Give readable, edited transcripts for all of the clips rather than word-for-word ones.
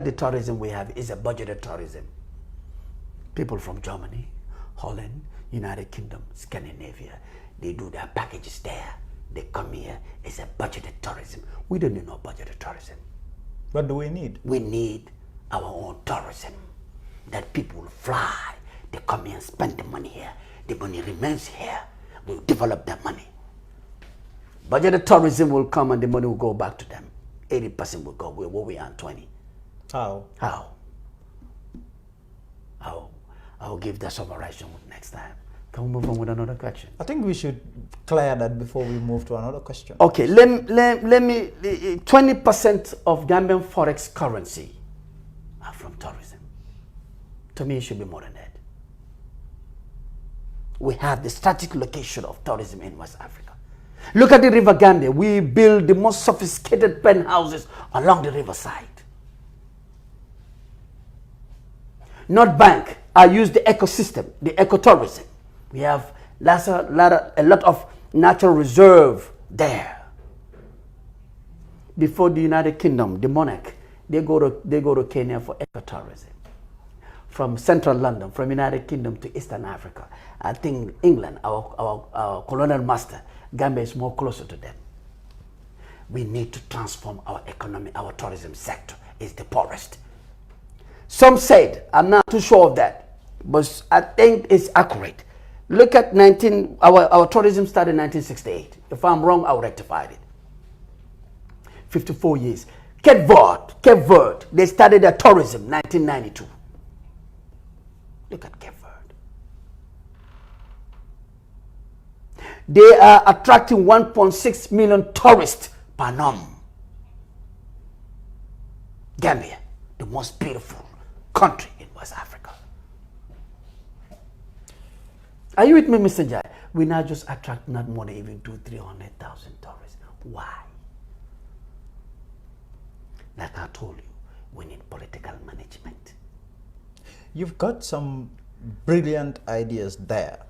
The tourism we have is a budgeted tourism. People from Germany, Holland, United Kingdom, Scandinavia, they do their packages there. They come here. It's a budgeted tourism. We don't need no budgeted tourism. What do we need? We need our own tourism. That people will fly. They come here and spend the money here. The money remains here. We'll develop that money. Budgeted tourism will come and the money will go back to them. 80% will go where we are 20. How? How? I'll give that summarization next time. Can we move on with another question? I think we should clear that before we move to another question. Okay, let me 20% of Gambian forex currency are from tourism. To me, it should be more than that. We have the strategic location of tourism in West Africa. Look at the River Gambia. We build the most sophisticated penthouses along the riverside. North Bank, I use the ecosystem, the ecotourism. We have a lot of natural reserve there. Before the United Kingdom, the monarch, they go to Kenya for ecotourism. From central London, from United Kingdom to Eastern Africa. I think England, our colonial master, Gambia is more closer to them. We need to transform our economy, our tourism sector is the poorest. Some said, I'm not too sure of that, but I think it's accurate. Look at our tourism started in 1968. If I'm wrong, I'll rectify it. 54 years. Cape Verde, they started their tourism 1992. Look at Cape Verde. They are attracting 1.6 million tourists per annum. Gambia, the most beautiful country in West Africa. Are you with me, Mr. Jai? We now just attract not more than even 200,000-300,000 tourists. Why? Like I told you, we need political management. You've got some brilliant ideas there.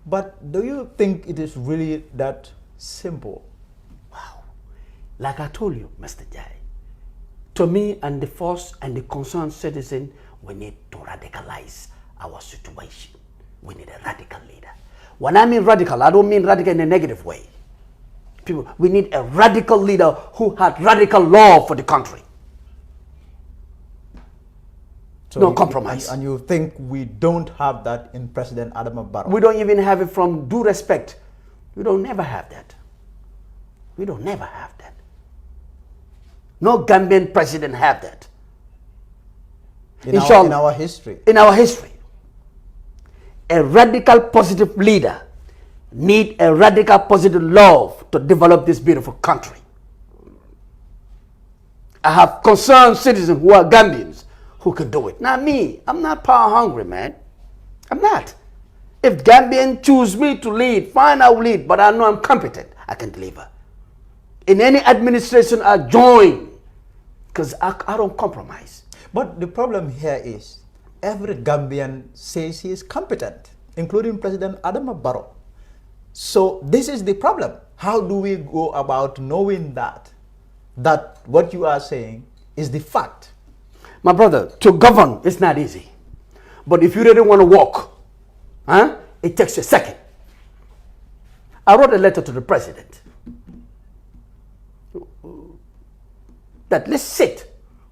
But do you think it is really that simple? Wow. Like I told you, Mr. Jai, to me and the force and the concerned citizen, we need to radicalize our situation. We need a radical leader. When I mean radical, I don't mean radical in a negative way. We need a radical leader who had radical law for the country. So no compromise. And you think we don't have that in President Adama Barrow? We don't even have it from due respect. We don't never have that. We don't never have that. No Gambian president have that. In our history. In our history. A radical positive leader need a radical positive love to develop this beautiful country. I have concerned citizens who are Gambians who can do it. Not me. I'm not power hungry, man. I'm not. If Gambians choose me to lead, fine, I'll lead, but I know I'm competent. I can deliver. In any administration I join, because I don't compromise. But the problem here is, every Gambian says he is competent, including President Adama Barrow. So this is the problem. How do we go about knowing that what you are saying is the fact? My brother, to govern is not easy. But if you really want to walk, it takes a second. I wrote a letter to the president that let's sit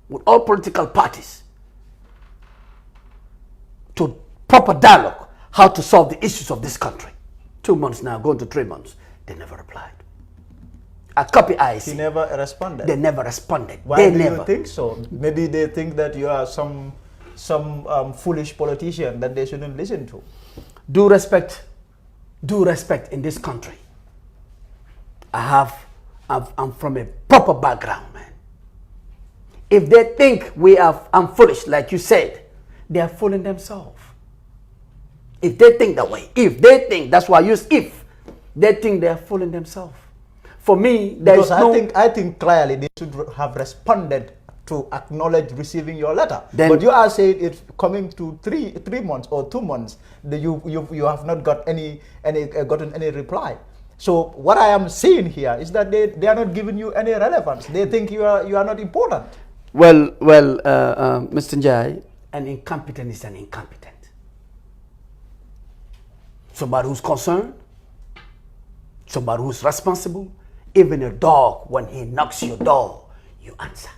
with all political parties to proper dialogue how to solve the issues of this country. 2 months now, going to 3 months. They never replied. I copy IC. He never responded. They never responded. Why do you think so? Maybe they think that you are some foolish politician that they shouldn't listen to. Due respect in this country. I'm from a proper background, man. If they think I'm foolish, like you said, they are fooling themselves. If they think that way, that's why I use if, they think they are fooling themselves. For me, because I think clearly they should have responded to acknowledge receiving your letter. But you are saying it's coming to three months or 2 months that you have not got gotten any reply. So what I am seeing here is that they are not giving you any relevance. They think you are not important. Mr. Njai, an incompetent is an incompetent. Somebody who's concerned, somebody who's responsible. Even a dog, when he knocks your door, you answer.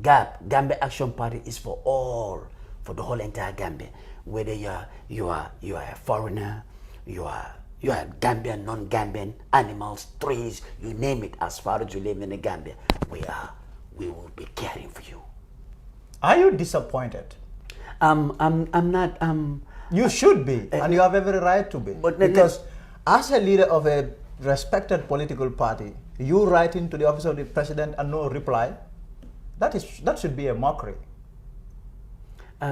Gambia Action Party is for all, for the whole entire Gambia. Whether you are a foreigner, you are Gambian, non-Gambian, animals, trees, you name it. As far as you live in the Gambia, we will be caring for you. Are you disappointed? I'm not. You should be, and you have every right to be. Because as a leader of a respected political party, you write into the office of the president and no reply, that should be a mockery.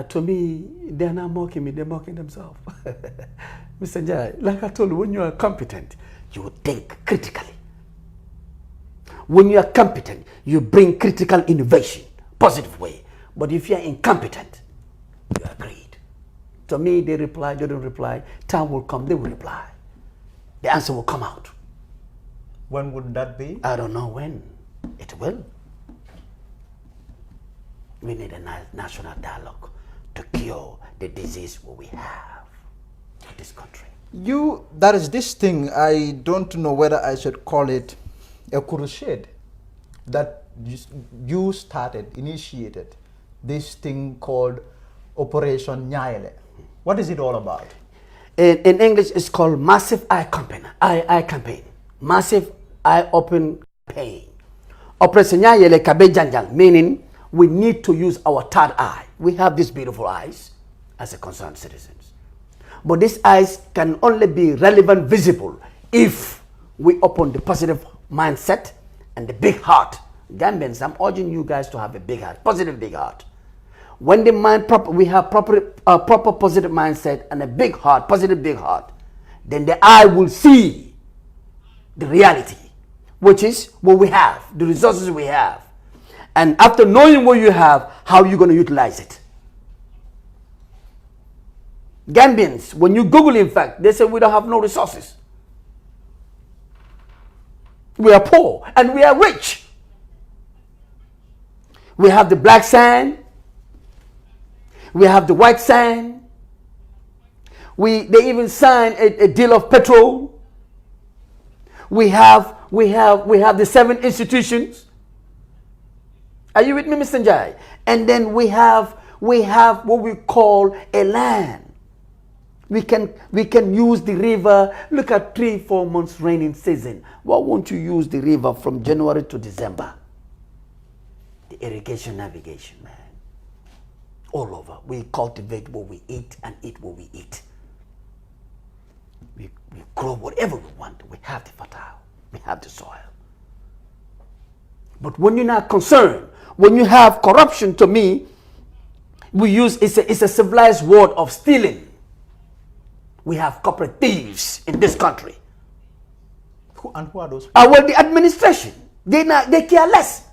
To me, they're not mocking me, they're mocking themselves. Mr. Jai, like I told you, when you are competent, you think critically. When you are competent, you bring critical innovation, positive way. But if you are incompetent, you agreed. To me, they reply, they don't reply. Time will come, they will reply. The answer will come out. When would that be? I don't know when. It will. We need a national dialogue to cure the disease we have in this country. That is this thing, I don't know whether I should call it a crusade, that you initiated this thing called Operation Nyaele. What is it all about? In English, it's called Massive Eye Campaign. Massive Eye Open Campaign. Operation Nyaele Kabe Janjang, meaning we need to use our third eye. We have these beautiful eyes as a concerned citizens. But these eyes can only be relevant, visible, if we open the positive mindset and the big heart. Gambians, I'm urging you guys to have a big heart, positive big heart. When the mind we have proper positive mindset and a big heart, positive big heart, then the eye will see the reality, which is what we have, the resources we have. And after knowing what you have, how are you going to utilize it? Gambians, when you Google, in fact, they say we don't have no resources. We are poor and we are rich. We have the black sand. We have the white sand. They even signed a deal of petrol. We have the 7 institutions. Are you with me, Mr. Njai? And then we have what we call a land. We can use the river. Look at 3-4 months raining season. Why won't you use the river from January to December? The irrigation navigation, man. All over. We cultivate what we eat and eat what we eat. We grow whatever we want. We have the fertile. We have the soil. But when you're not concerned, when you have corruption, to me, it's a civilized word of stealing. We have corporate thieves in this country. Who are those? Well, the administration. They care less.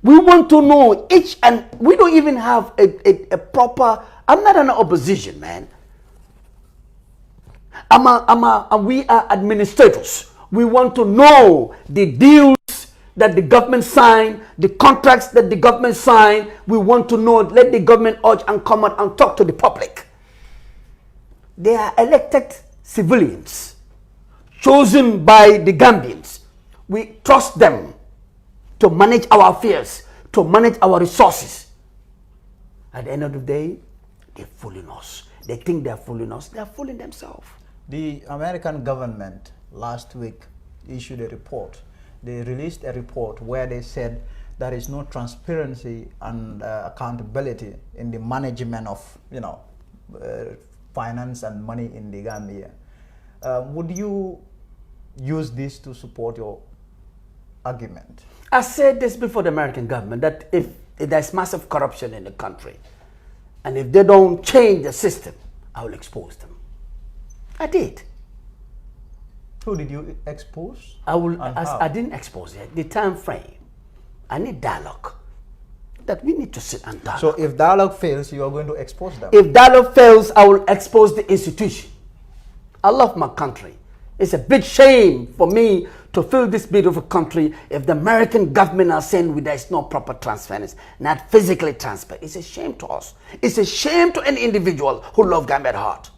We want to know each, and we don't even have a proper. I'm not an opposition, man. We are administrators. We want to know the deals that the government signed, the contracts that the government signed. We want to know. Let the government urge and come out and talk to the public. They are elected civilians, chosen by the Gambians. We trust them to manage our affairs, to manage our resources. At the end of the day, they're fooling us. They think they're fooling us. They're fooling themselves. The American government last week issued a report. They released a report where they said there is no transparency and accountability in the management of, finance and money in the Gambia. Would you use this to support your argument? I said this before the American government, that if there's massive corruption in the country, and if they don't change the system, I will expose them. I did. Who did you expose? I didn't expose it. The time frame. I need dialogue. That we need to sit and dialogue. So if dialogue fails, you are going to expose them? If dialogue fails, I will expose the institution. I love my country. It's a big shame for me to fill this beautiful country if the American government are saying there is no proper transparency, not physically transparent. It's a shame to us. It's a shame to any individual who love Gambia at heart.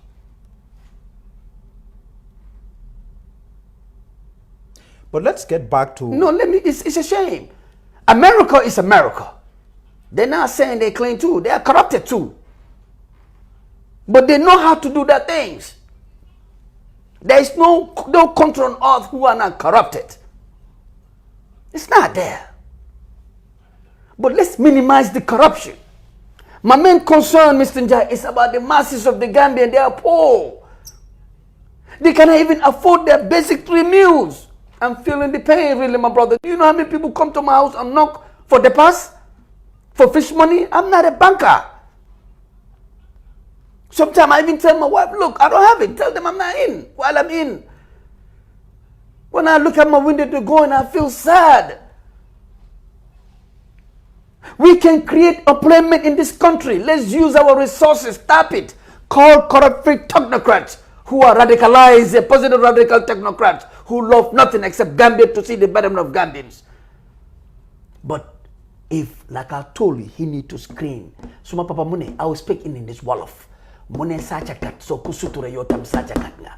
But let's get back to... No, it's a shame. America is America. They're not saying they clean too. They are corrupted too. But they know how to do their things. There is no country on earth who are not corrupted. It's not there. But let's minimize the corruption. My main concern, Mr. Njai, is about the masses of the Gambian. They are poor. They cannot even afford their basic 3 meals. I'm feeling the pain, really, my brother. Do you know how many people come to my house and knock for the pass? For fish money? I'm not a banker. Sometimes I even tell my wife, look, I don't have it. Tell them I'm not in while I'm in. When I look at my window to go and I feel sad. We can create employment in this country. Let's use our resources. Tap it. Call corrupt technocrats who are radicalized, positive radical technocrats who love nothing except Gambia to see the betterment of Gambians. But if, like I told you, he need to screen. Suma Papa Mune, I will speak in this Wolof. Mune sacha kat so kusuture yotam sacha kat nga.